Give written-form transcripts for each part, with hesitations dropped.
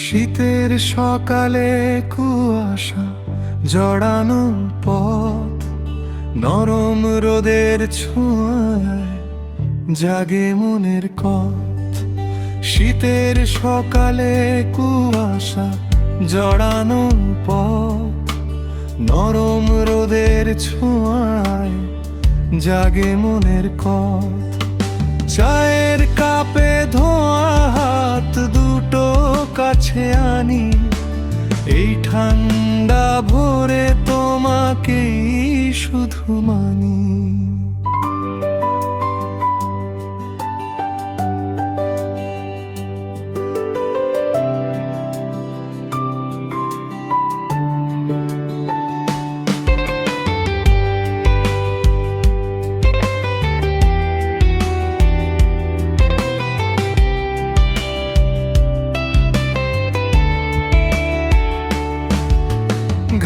শীতের সকালে কুয়াশা জড়ানো পথ, নরম রোদের ছোঁয়ায় জাগে মনের কত। শীতের সকালে কুয়াশা জড়ানো পথ, নরম রোদের ছোঁয়ায় জাগে মনের কত। চায়ের কাপে ধোয়া হাত দুটো কাছে আনি, এই ঠান্ডা ভোরে তোমাকেই শুধু মানি।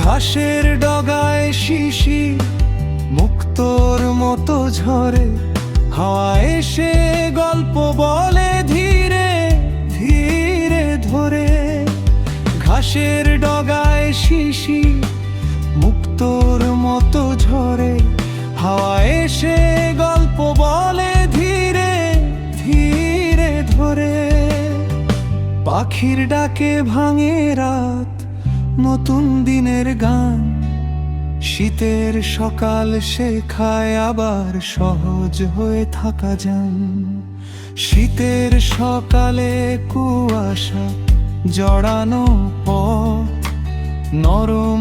ঘাসের ডগায় শিশির মুক্তোর মতো ঝরে, হাওয়া এসে গল্প বলে ধীরে ধীরে ধরে। ঘাসের ডগায় শিশির মুক্তোর মতো ঝরে, হাওয়া এসে গল্প বলে ধীরে ধীরে ধরে। পাখির ডাকে ভাঙে রাত, নতুন দিনের গান। শীতের সকাল শেখায় আবার সহজ হয়ে থাকা যান। শীতের সকালে কুয়াশা জড়ানো পথ, নরম